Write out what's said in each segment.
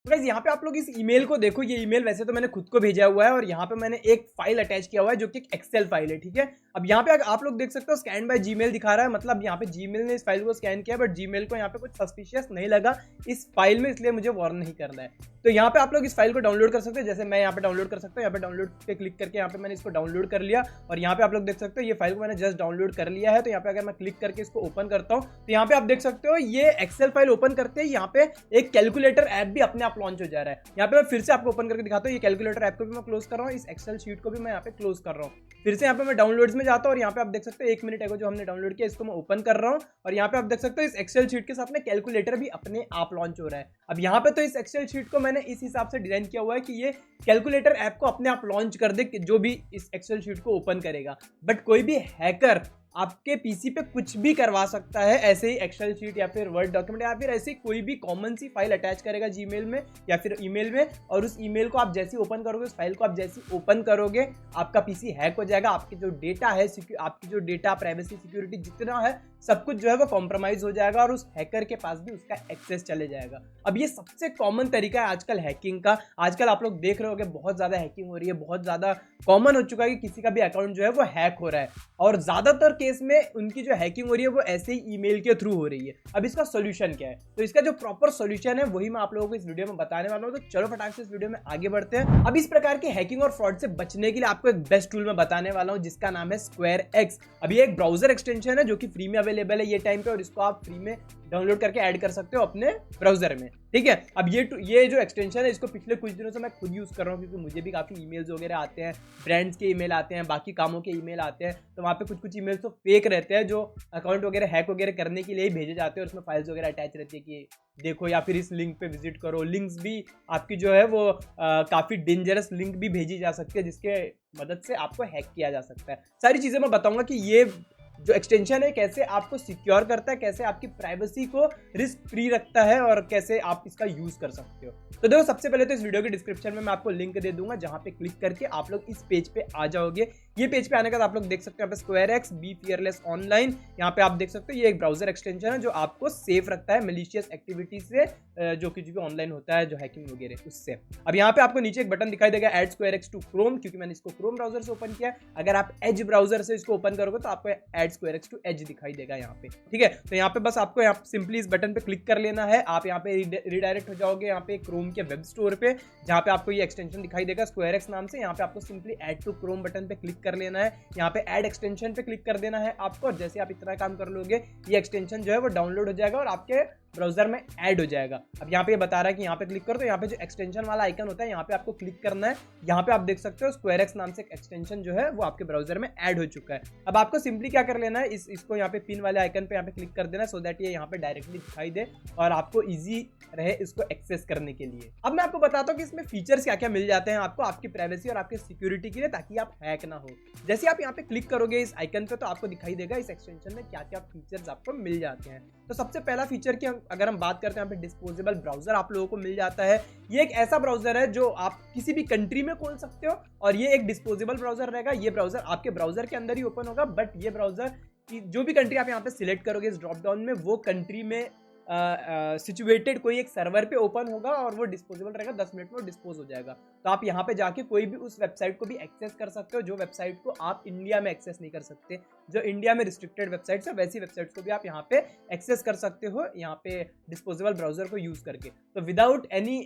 तो गाइस यहाँ पे आप लोग इस ईमेल को देखो, ये ईमेल वैसे तो मैंने खुद को भेजा हुआ है और यहाँ पे मैंने एक फाइल अटैच किया हुआ है जो कि एक एक्सेल फाइल है, ठीक है। अब यहाँ पे आप लोग देख सकते हो स्कैन बाय जीमेल दिखा रहा है, मतलब यहाँ पे जीमेल ने इस फाइल को स्कैन किया, बट जीमेल को यहाँ पे कुछ सस्पिशियस नहीं लगा इस फाइल में, इसलिए मुझे वार्न नहीं करना है। तो यहाँ पे आप लोग इस फाइल को डाउनलोड कर सकते हैं, जैसे मैं यहाँ पे डाउनलोड कर सकता हूँ। यहाँ पे डाउनलोड पे क्लिक करके यहाँ पे मैंने इसको डाउनलोड कर लिया और यहाँ पे आप लोग देख सकते हो ये फाइल को मैंने जस्ट डाउनलोड कर लिया है। तो यहाँ पे अगर मैं क्लिक करके इसको ओपन करता हूँ तो यहाँ पे आप देख सकते हो ये एक्सेल फाइल ओपन करते हैं, यहाँ पे एक कैलकुलेटर ऐप भी अपने आप लॉन्च हो जा रहा है। यहाँ पे मैं फिर से आपको ओपन करके दिखाता हूँ, ये कैलकुलेटर ऐप को भी मैं क्लोज कर रहा हूँ, इस एक्सेल शीट को भी मैं यहाँ पे क्लोज कर रहा हूँ। फिर से यहाँ पे मैं डाउनलोड्स में जाता हूँ और यहाँ पे आप देख सकते हो 1 मिनट अगो जो हमने डाउनलोड किया इसको मैं ओपन कर रहा हूँ और यहाँ पे आप देख सकते हो इस एक्सेल शीट के साथ में कैलकुलेटर भी अपने आप लॉन्च हो रहा है। अब यहाँ पे तो इस एक्सेल शीट को मैंने इस हिसाब से डिजाइन किया हुआ है कि ये कैलकुलेटर ऐप को अपने आप लॉन्च कर दे जो भी इस एक्सेल शीट को ओपन करेगा, बट कोई भी हैकर आपके पीसी पे कुछ भी करवा सकता है, ऐसे ही एक्सेल शीट या फिर वर्ड डॉक्यूमेंट या फिर ऐसी कोई भी कॉमन सी फाइल अटैच करेगा जीमेल में या फिर ईमेल में, और उस ईमेल को आप जैसे ओपन करोगे, उस फाइल को आप जैसे ओपन करोगे आपका पीसी हैक हो जाएगा, आपके जो डेटा है, आपकी जो डेटा प्राइवेसी सिक्योरिटी जितना है सब कुछ जो है वो कॉम्प्रोमाइज हो जाएगा और उस हैकर के पास भी उसका एक्सेस चले जाएगा। अब ये सबसे कॉमन तरीका है आजकल हैकिंग का। आजकल आप लोग देख रहे होगे बहुत ज्यादा हैकिंग हो रही है, बहुत ज्यादा कॉमन हो चुका है कि किसी का भी अकाउंट जो है वो हैक हो रहा है और ज्यादातर केस में उनकी जो हैकिंग हो रही है वो ऐसे ही ईमेल के थ्रू हो रही है। अब इसका सोल्यूशन क्या है, तो इसका जो प्रॉपर सोल्यूशन है वही मैं आप लोगों को इस वीडियो में बताने वाला हूं। तो चलो फटाक से इस वीडियो में आगे बढ़ते हैं। अब इस प्रकार की हैकिंग और फ्रॉड से बचने के लिए आपको एक बेस्ट टूल मैं बताने वाला हूं जिसका नाम है SquareX। अब ये एक ब्राउजर एक्सटेंशन है जो कि फ्री में अवेलेबल है ये टाइम पे, और इसको आप फ्री में डाउनलोड करके ऐड कर सकते हो अपने ब्राउजर में, ठीक है। अब ये जो एक्सटेंशन है इसको पिछले कुछ दिनों से मैं खुद यूज कर रहा हूँ क्योंकि मुझे भी काफी ईमेल्स वगैरह आते हैं, ब्रांड्स के ईमेल आते हैं, बाकी कामों के ईमेल आते हैं, तो वहाँ पे कुछ ईमेल्स तो फेक रहते हैं जो अकाउंट वगैरह हैक वगैरह करने के लिए ही भेजे जाते हैं, और उसमें फाइल्स वगैरह अटैच रहती है कि देखो या फिर इस लिंक पे विजिट करो। लिंक्स भी आपकी जो है वो काफी डेंजरस लिंक भी भेजी जा सकती है जिसके मदद से आपको हैक किया जा सकता है। सारी चीजें मैं बताऊंगा कि ये जो एक्सटेंशन है कैसे आपको सिक्योर करता है, कैसे आपकी प्राइवेसी को रिस्क फ्री रखता है और कैसे आप इसका यूज कर सकते हो। तो देखो सबसे पहले तो इस वीडियो के डिस्क्रिप्शन में मैं आपको लिंक दे दूंगा जहां पे क्लिक करके आप लोग इस पेज पे आ जाओगे। ये पेज पे आने के बाद आप लोग देख सकते हो यहाँ पे SquareX बी फियरलेस ऑनलाइन, यहाँ पे आप देख सकते हो ये एक ब्राउजर एक्सटेंशन है जो आपको सेफ रखता है मलिशियस एक्टिविटी से, जो कि ऑनलाइन होता है जो हैकिंग वगैरह उससे। अब यहाँ पे आपको नीचे एक बटन दिखाई देगा ऐड SquareX टू क्रोम, क्योंकि मैंने इसको क्रोम ब्राउजर से ओपन किया है। अगर आप एज ब्राउजर से इसको ओपन करोगे तो आपको ऐड SquareX टू एज दिखाई देगा यहाँ पे, ठीक है। तो यहाँ पे बस आपको यहाँ सिंपली इस बटन पे क्लिक कर लेना है, आप यहाँ पे रिडायरेक्ट हो जाओगे यहाँ पे क्रोम के वेब स्टोर पे जहाँ पे आपको ये एक्सटेंशन दिखाई देगा SquareX नाम से। यहाँ पे आपको simply add to Chrome button पे क्लिक कर लेना है, यहाँ पे ऐड एक्सटेंशन पे क्लिक कर देना है आपको, और जैसे आप इतना काम कर लोगे ये एक्सटेंशन जो है वो डाउनलोड हो जाएगा और आपके ब्राउजर में ऐड हो जाएगा। अब यहाँ पे ये बता रहा है कि यहाँ पे क्लिक करो, तो यहाँ पे जो एक्सटेंशन वाला आइकन होता है यहाँ पे आपको क्लिक करना है। यहाँ पे आप देख सकते हो SquareX नाम से एक एक्सटेंशन जो है वो आपके ब्राउजर में ऐड हो चुका है। अब आपको सिंपली क्या कर लेना है, इसको यहाँ पे पिन वाले आइकन पे यहाँ पे क्लिक कर देना सो दैट ये यहाँ पे डायरेक्टली दिखाई दे और आपको ईजी रहे इसको एक्सेस करने के लिए। अब मैं आपको बताता हूँ कि इसमें फीचर्स क्या क्या मिल जाते हैं आपको आपकी प्राइवेसी और आपके सिक्योरिटी के लिए, ताकि आप हैक ना हो। जैसे आप यहाँ पे क्लिक करोगे इस आइकन पे तो आपको दिखाई देगा इस एक्सटेंशन में क्या क्या फीचर्स आपको मिल जाते हैं। तो सबसे पहला फीचर की अगर हम बात करते हैं, यहाँ पे डिस्पोजेबल ब्राउजर आप लोगों को मिल जाता है। ये एक ऐसा ब्राउजर है जो आप किसी भी कंट्री में खोल सकते हो और ये एक डिस्पोजेबल ब्राउजर रहेगा। ये ब्राउजर आपके ब्राउजर के अंदर ही ओपन होगा, बट ये ब्राउजर जो भी कंट्री आप यहाँ पे सिलेक्ट करोगे इस ड्रॉप डाउन में वो कंट्री में सिचुएटेड कोई एक सर्वर पे ओपन होगा और वो डिस्पोजेबल रहेगा, 10 मिनट में वो डिस्पोज हो जाएगा। तो आप यहाँ पे जाके कोई भी उस वेबसाइट को भी एक्सेस कर सकते हो जो वेबसाइट को आप इंडिया में एक्सेस नहीं कर सकते। जो इंडिया में रिस्ट्रिक्टेड वेबसाइट्स है वैसी वेबसाइट्स को भी आप यहाँ पे एक्सेस कर सकते हो यहाँ पे डिस्पोजेबल ब्राउजर को यूज करके। तो विदाउट एनी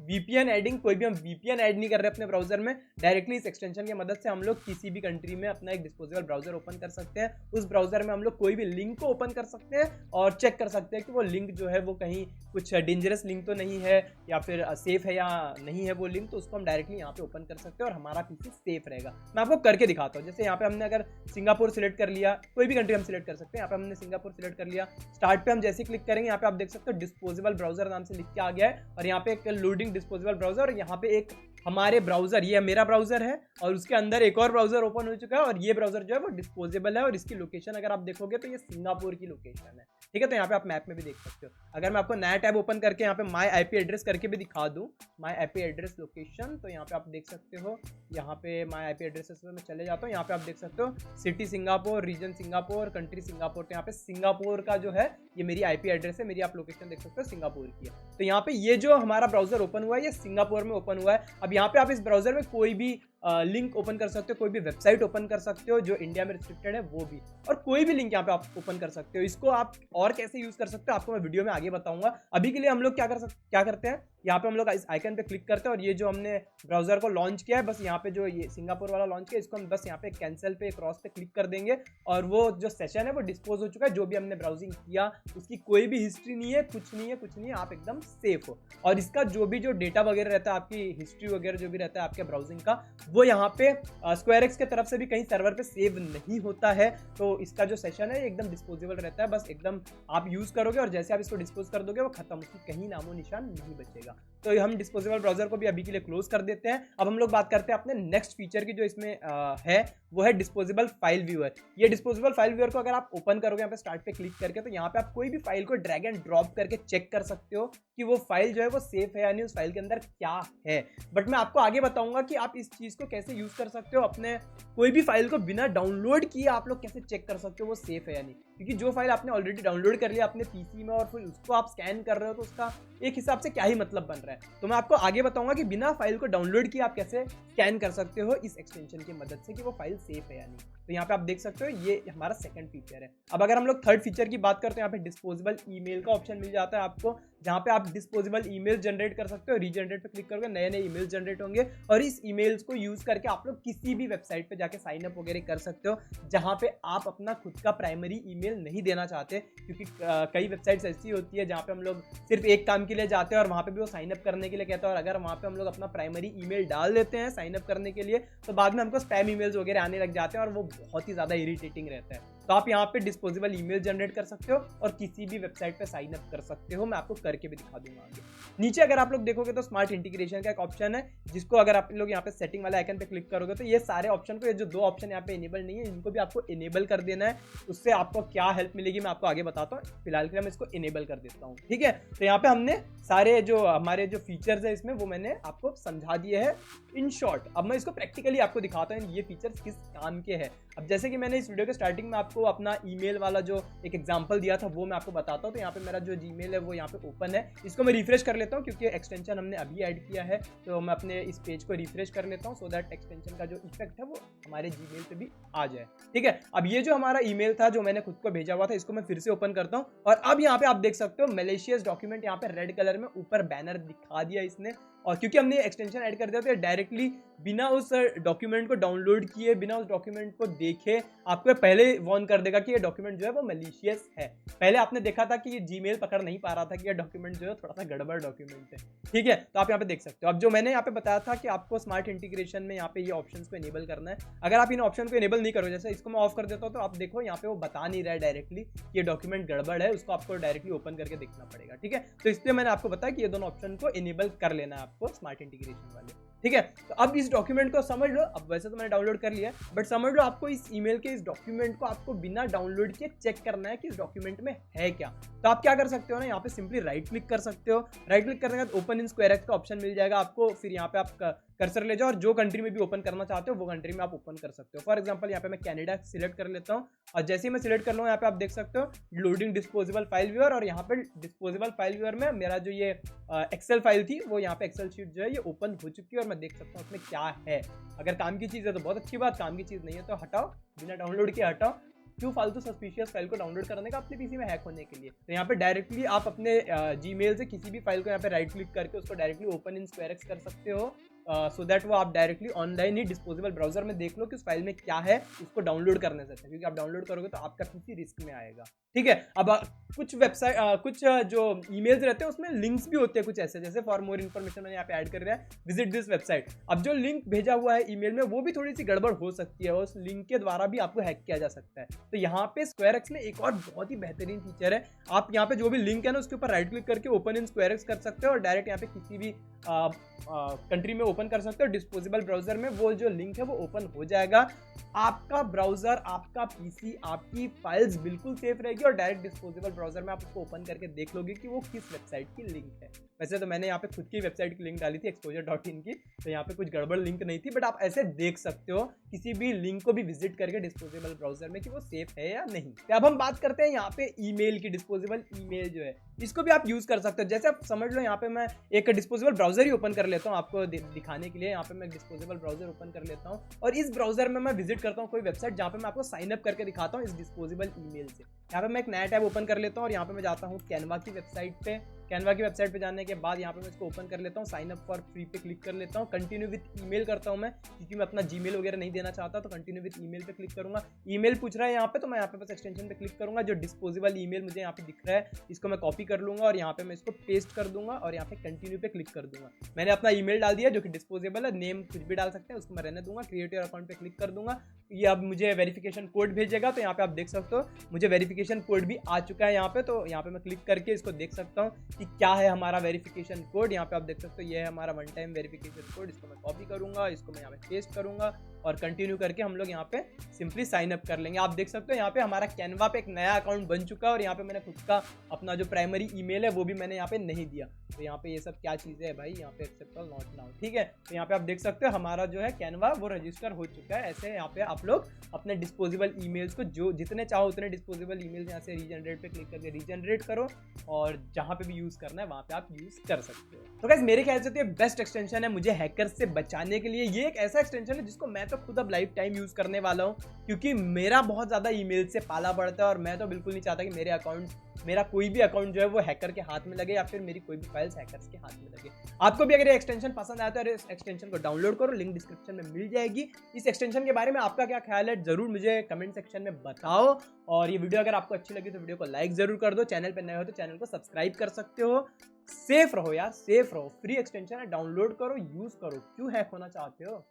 VPN एडिंग, कोई भी हम VPN ऐड नहीं कर रहे अपने ब्राउजर में, डायरेक्टली इस एक्सटेंशन की मदद से हम लोग किसी भी कंट्री में अपना एक डिस्पोजेबल ब्राउजर ओपन कर सकते हैं। उस ब्राउजर में हम लोग कोई भी लिंक को ओपन कर सकते हैं और चेक कर सकते हैं कि वो लिंक जो है वो कहीं कुछ डेंजरस लिंक तो नहीं है या फिर सेफ है या नहीं है वो लिंक, तो उसको हम डायरेक्टली यहाँ पे ओपन कर सकते हैं और हमारा पीसी सेफ रहेगा। मैं आपको करके दिखाता हूँ। जैसे यहाँ पे हमने अगर सिंगापुर सिलेक्ट कर लिया, कोई भी कंट्री हम सिलेक्ट कर सकते हैं, यहाँ पे हमने सिंगापुर सिलेक्ट कर लिया। स्टार्ट पे हम जैसे क्लिक करेंगे यहाँ पे आप देख सकते हो डिस्पोजेबल ब्राउजर नाम से लिख के आ गया है और यहाँ पे एक लोडिंग डिस्पोजेबल ब्राउजर, और यहाँ पे एक हमारे ब्राउजर, ये मेरा ब्राउजर है और उसके अंदर एक और ब्राउजर ओपन हो चुका है और ये ब्राउजर जो है वो डिस्पोजेबल है और इसकी लोकेशन अगर आप देखोगे तो ये सिंगापुर की लोकेशन है। ठीक है। तो यहाँ पे आप मैप में भी देख सकते हो। अगर मैं आपको नया टैब ओपन करके यहाँ पे माई आईपी एड्रेस करके भी दिखा दूँ, माई आईपी एड्रेस लोकेशन, तो यहाँ पे आप देख सकते हो, यहाँ पे माई आईपी एड्रेसेस में मैं चले जाता हूँ। यहाँ पे आप देख सकते हो city Singapore, region Singapore, country Singapore. तो यहाँ पे सिंगापुर का जो है ये मेरी आईपी एड्रेस है, मेरी आप लोकेशन देख सकते हो सिंगापुर की है। तो यहाँ पे ये जो हमारा ब्राउजर ओपन हुआ है ये सिंगापुर में ओपन हुआ है। अब यहाँ पे आप इस ब्राउजर में कोई भी लिंक ओपन कर सकते हो, कोई भी वेबसाइट ओपन कर सकते हो जो इंडिया में रिस्ट्रिक्टेड है वो भी, और कोई भी लिंक यहाँ पे आप ओपन कर सकते हो। इसको आप और कैसे यूज कर सकते हो आपको मैं वीडियो में आगे बताऊंगा। अभी के लिए हम लोग क्या करते हैं, यहाँ पे हम लोग इस आइकन पे क्लिक करते हैं और ये जो हमने ब्राउजर को लॉन्च किया है, बस यहाँ पे जो ये सिंगापुर वाला लॉन्च किया इसको हम बस यहाँ पे कैंसिल पे क्रॉस पे क्लिक कर देंगे और वो जो सेशन है वो डिस्पोज हो चुका है। जो भी हमने ब्राउजिंग किया उसकी कोई भी हिस्ट्री नहीं है, कुछ नहीं है, आप एकदम सेफ हो। और इसका जो भी जो डेटा वगैरह रहता है, आपकी हिस्ट्री वगैरह जो भी रहता है आपके ब्राउजिंग का, वो यहाँ पे स्क्वायर एक्स की तरफ से भी कहीं सर्वर पे सेव नहीं होता है। तो इसका जो सेशन है एकदम डिस्पोजेबल रहता है, बस एकदम आप यूज करोगे और जैसे आप इसको डिस्पोज कर दोगे वो खत्म, उसकी कहीं नामो निशान नहीं बचेगा। तो हम डिस्पोजेबल ब्राउजर को भी अभी के लिए क्लोज कर देते हैं। अब हम लोग बात करते हैं अपने नेक्स्ट फीचर की जो इसमें है, वो है डिस्पोजेबल फाइल व्यूअर। ये डिस्पोजेबल फाइल व्यूअर को अगर आप ओपन करोगे यहाँ पे स्टार्ट पे क्लिक करके, तो यहाँ पे आप कोई भी फाइल को ड्रैग एंड ड्रॉप करके चेक कर सकते हो कि वो फाइल जो है वो सेफ है या नहीं, उस फाइल के अंदर क्या है। बट मैं आपको आगे बताऊंगा कि आप इस चीज को कैसे यूज कर सकते हो, अपने कोई भी फाइल को बिना डाउनलोड किए आप लोग कैसे चेक कर सकते हो वो सेफ है या नहीं। क्योंकि जो फाइल आपने ऑलरेडी डाउनलोड कर लिया अपने पीसी में और फिर उसको आप स्कैन कर रहे हो, तो उसका एक हिसाब से क्या ही मतलब बन रहा है। तो मैं आपको आगे बताऊंगा कि बिना फाइल को डाउनलोड किए आप कैसे स्कैन कर सकते हो इस एक्सटेंशन की मदद से कि वो फाइल सेफ है या नहीं। तो यहाँ पे आप देख सकते हो ये हमारा सेकंड फीचर है। अब अगर हम लोग थर्ड फीचर की बात करते हैं, यहाँ पे डिस्पोजेबल ईमेल का ऑप्शन मिल जाता है आपको, जहाँ पे आप डिस्पोजेबल ईमेल जनरेट कर सकते हो। रीजनरेट पे क्लिक करोगे नए नए ईमेल जनरेट होंगे और इस ईमेल्स को यूज करके आप लोग किसी भी वेबसाइट पे जाके साइन अप वगैरह कर सकते हो जहाँ पे आप अपना खुद का प्राइमरी ईमेल नहीं देना चाहते। क्योंकि कई वेबसाइट्स ऐसी होती है जहाँ पे हम लोग सिर्फ एक काम के लिए जाते हैं और वहाँ पे भी वो साइन अप करने के लिए कहता है, और अगर वहाँ पे हम लोग अपना प्राइमरी ईमेल डाल देते हैं साइन अप करने के लिए तो बाद में हमको स्पैम ईमेल्स वगैरह आने लग जाते हैं और वो बहुत ही ज़्यादा इरिटेटिंग रहता है। तो आप यहाँ पे डिस्पोजेबल ईमेल जनरेट कर सकते हो और किसी भी वेबसाइट पे साइन अप कर सकते हो। मैं आपको करके भी दिखा दूंगा आगे। नीचे अगर आप लोग देखोगे तो स्मार्ट इंटीग्रेशन का एक ऑप्शन है, जिसको अगर आप लोग यहाँ पे सेटिंग वाले आइकन पे क्लिक करोगे तो ये सारे ऑप्शन को, ये जो दो ऑप्शन यहाँ पे इनेबल नहीं है इनको भी आपको इनेबल कर देना है। उससे आपको क्या हेल्प मिलेगी मैं आपको आगे बताता हूँ। फिलहाल के लिए मैं इसको इनेबल कर देता हूँ, ठीक है। तो यहाँ पे हमने सारे जो हमारे जो फीचर्स है इसमें वो मैंने आपको समझा दिए है इन शॉर्ट। अब मैं इसको प्रैक्टिकली आपको दिखाता हूँ ये फीचर्स किस काम के हैं। अब जैसे कि मैंने इस वीडियो के स्टार्टिंग में आपको अपना ईमेल वाला जो एक एग्जांपल दिया था वो मैं आपको बताता हूँ। तो यहाँ पे मेरा जो जीमेल है वो यहाँ पे ओपन है, इसको मैं रिफ्रेश कर लेता हूँ क्योंकि एक्सटेंशन हमने अभी ऐड किया है। तो मैं अपने इस पेज को रिफ्रेश कर लेता हूँ सो दैट एक्सटेंशन का जो इफेक्ट है वो हमारे जीमेल पे भी आ जाए, ठीक है। अब ये जो हमारा ईमेल था जो मैंने खुद को भेजा हुआ था इसको मैं फिर से ओपन करता हूँ और अब यहाँ पे आप देख सकते हो मैलिशियस डॉक्यूमेंट यहाँ पे रेड कलर में ऊपर बैनर दिखा दिया इसने। और क्योंकि हमने एक्सटेंशन ऐड कर दिया तो डायरेक्टली बिना उस डॉक्यूमेंट को डाउनलोड किए, बिना उस डॉक्यूमेंट को देखे आपको पहले वार्न कर देगा कि ये डॉक्यूमेंट जो है वो मैलिशियस है। पहले आपने देखा था कि ये जीमेल पकड़ नहीं पा रहा था कि ये डॉक्यूमेंट जो है थोड़ा सा गड़बड़ डॉक्यूमेंट है, ठीक है। तो आप यहाँ पे देख सकते हो। अब जो मैंने यहाँ पे बताया था कि आपको स्मार्ट इंटीग्रेशन में यहाँ पे ये ऑप्शंस को इनेबल करना है, अगर आप इन ऑप्शन को इनेबल नहीं करोगे, जैसे इसको मैं ऑफ कर देता हूँ तो आप देखो यहाँ पे वो बता नहीं रहा है डायरेक्टली कि ये डॉक्यूमेंट गड़बड़ है, उसको आपको डायरेक्टली ओपन करके देखना पड़ेगा, ठीक है। तो इसलिए मैंने आपको बताया कि ये दोनों ऑप्शन को इनेबल कर लेना है आपको स्मार्ट इंटीग्रेशन वाले, ठीक है। तो अब इस डॉक्यूमेंट को समझ लो। अब वैसे तो मैंने डाउनलोड कर लिया है बट समझ लो आपको इस ईमेल के इस डॉक्यूमेंट को आपको बिना डाउनलोड किए चेक करना है कि इस डॉक्यूमेंट में है क्या। तो आप क्या कर सकते हो ना, यहाँ पे सिंपली राइट क्लिक कर सकते हो। राइट क्लिक करने के बाद ओपन इन स्क्वायर एक्स का ऑप्शन मिल जाएगा आपको। फिर यहाँ पे आप कर्सर ले जाओ और जो कंट्री में भी ओपन करना चाहते हो वो कंट्री में आप ओपन कर सकते हो। फॉर एग्जांपल यहाँ पे मैं कनाडा सिलेक्ट कर लेता हूँ और जैसे ही मैं सिलेक्ट कर लूँ यहाँ पे आप देख सकते हो लोडिंग डिस्पोजेबल फाइल व्यूअर, और यहाँ पे डिस्पोजेबल फाइल व्यूअर में मेरा जो ये एक्सेल फाइल थी वो यहाँ पे एक्सेल शीट जो है ये ओपन हो चुकी है और मैं देख सकता हूँ उसमें क्या है। अगर काम की चीज़ है तो बहुत अच्छी बात, काम की चीज़ नहीं है तो हटाओ, बिना डाउनलोड किए हटाओ। क्यों फालतू सस्पिशियस फाइल को डाउनलोड करने का अपने पीसी में हैक होने के लिए। तो यहाँ पे डायरेक्टली आप अपने जीमेल से किसी भी फाइल को यहाँ पे राइट क्लिक करके उसको directly open in square x कर सकते हो, सो दैट वो आप डायरेक्टली ऑनलाइन ही डिस्पोजेबल ब्राउजर में देख लो कि उस फाइल में क्या है, उसको डाउनलोड करने से, क्योंकि आप डाउनलोड करोगे तो आपका पीसी रिस्क में आएगा, ठीक है। अब कुछ वेबसाइट कुछ जो ईमेल्स रहते हैं उसमें लिंक्स भी होते हैं कुछ ऐसे, जैसे फॉर मोर इन्फॉर्मेशन मैंने यहाँ पे ऐड कर दिया है विजिट दिस वेबसाइट। अब जो लिंक भेजा हुआ है ईमेल में वो भी थोड़ी सी गड़बड़ हो सकती है, उस लिंक के द्वारा भी आपको हैक किया जा सकता है। तो यहाँ पे स्क्वायर एक्स में एक और बहुत ही बेहतरीन फीचर है, आप यहाँ पे जो भी लिंक है ना उसके ऊपर राइट क्लिक करके ओपन इन स्क्वायर एक्स कर सकते हो और डायरेक्ट यहाँ पे किसी भी कंट्री में ओपन कर सकते हो। डिस्पोजेबल ब्राउजर में वो जो लिंक है वो ओपन हो जाएगा। आपका ब्राउजर, आपका पीसी, आपकी फाइल्स बिल्कुल सेफ रहेगी की और डायरेक्ट डिस्पोजेबल ब्राउजर में आप उसको ओपन करके देख लोगे कि वो किस वेबसाइट की लिंक है। वैसे तो मैंने यहाँ पे खुद की वेबसाइट की लिंक डाली थी exposure.in की, तो यहाँ पे कुछ गड़बड़ लिंक नहीं थी, बट आप ऐसे देख सकते हो किसी भी लिंक को भी विजिट करके डिस्पोजेबल ब्राउजर में कि वो सेफ है या नहीं। तो अब हम बात करते हैं यहाँ पे ईमेल की। डिस्पोजेबल ईमेल जो है इसको भी आप यूज कर सकते हो। जैसे आप समझ लो यहाँ पे मैं एक डिस्पोजेबल ब्राउजर ही ओपन कर लेता हूँ आपको दिखाने के लिए। यहाँ पे मैं डिस्पोजेबल ब्राउजर ओपन कर लेता हूँ और इस ब्राउजर में मैं विजिट करता हूँ कोई वेबसाइट जहाँ पे मैं आपको साइन अप करके दिखाता हूँ इस डिस्पोजेबल ईमेल से। यहाँ पे मैं एक नया टैब ओपन कर लेता हूँ और यहाँ पे मैं जाता हूँ कैनवा की वेबसाइट पे। कैनवा की वेबसाइट पे जाने के बाद यहाँ पे मैं इसको ओपन कर लेता हूँ, साइन अप फॉर फ्री पे क्लिक कर लेता हूँ, कंटिन्यू विथ ईमेल करता हूँ मैं, क्योंकि मैं अपना जीमेल वगैरह नहीं देना चाहता, तो कंटिन्यू विथ ईमेल पे क्लिक करूंगा। ईमेल पूछ रहा है यहाँ पे, तो मैं यहाँ पे बस एक्सटेंशन पे क्लिक करूंगा। जो डिस्पोजेबल ईमेल मुझे यहाँ पे दिख रहा है इसको मैं कॉपी कर लूंगा और यहाँ पे मैं इसको पेस्ट कर दूंगा और यहाँ पे कंटिन्यू पे क्लिक कर दूंगा। मैंने अपना ईमेल डाल दिया जो कि डिस्पोजेबल है, नेम कुछ भी डाल सकते हैं, उसको मैं रहने दूंगा। क्रिएट योर अकाउंट पे क्लिक कर दूंगा। ये अब मुझे वेरिफिकेशन कोड भेजेगा, तो यहाँ पे आप देख सकते हो मुझे वेरिफिकेशन कोड भी आ चुका है यहाँ पे। तो यहाँ पे मैं क्लिक करके इसको देख सकता हूँ कि क्या है हमारा वेरिफिकेशन कोड। यहाँ पे आप देख सकते हो ये है हमारा वन टाइम वेरिफिकेशन कोड। इसको मैं कॉपी करूंगा, इसको मैं यहाँ पे पेस्ट करूंगा और कंटिन्यू करके हम लोग यहाँ पे सिंपली साइन अप कर लेंगे। आप देख सकते हो यहाँ पे हमारा कैनवा पे एक नया अकाउंट बन चुका है और यहाँ पे मैंने खुद का अपना जो प्राइमरी ईमेल है वो भी मैंने यहाँ पे नहीं दिया। तो यहाँ पे ये सब क्या चीज़ें है भाई, यहाँ पे एक्सेप्ट ऑल नॉट नाउ, ठीक है। तो यहाँ पे आप देख सकते हो हमारा जो है कैनवा वो रजिस्टर हो चुका है। ऐसे यहाँ पे आप लोग अपने डिस्पोजेबल ईमेल्स को जो जितने चाहो उतने डिस्पोजेबल ईमेल्स यहाँ से रीजनरेट पे क्लिक करके रीजनरेट करो और जहाँ पे भी यूज़ करना है वहाँ पे आप यूज़ कर सकते हो। तो गाइस मेरे ख्याल से तो ये बेस्ट एक्सटेंशन है मुझे हैकर्स से बचाने के लिए। ये एक ऐसा एक्सटेंशन है जिसको मैं तो खुद अब लाइफ टाइम यूज़ करने वाला हूँ, क्योंकि मेरा बहुत ज़्यादा ईमेल से पाला पड़ता है और मैं तो बिल्कुल नहीं चाहता कि मेरा कोई भी अकाउंट जो है वो हैकर के हाथ में लगे या फिर मेरी कोई भी फाइल्स हैकर्स के हाथ में लगे। आपको भी अगर ये एक्सटेंशन पसंद आया तो इस एक्सटेंशन को डाउनलोड करो, लिंक डिस्क्रिप्शन में मिल जाएगी। इस एक्सटेंशन के बारे में आपका क्या ख्याल है जरूर मुझे कमेंट सेक्शन में बताओ। और ये वीडियो अगर आपको अच्छी लगी तो वीडियो को लाइक जरूर कर दो। चैनल पर नए हो तो चैनल को सब्सक्राइब कर सकते हो। सेफ रहो यार, सेफ रहो। फ्री एक्सटेंशन है, डाउनलोड करो, यूज करो। क्यों हैक होना चाहते हो?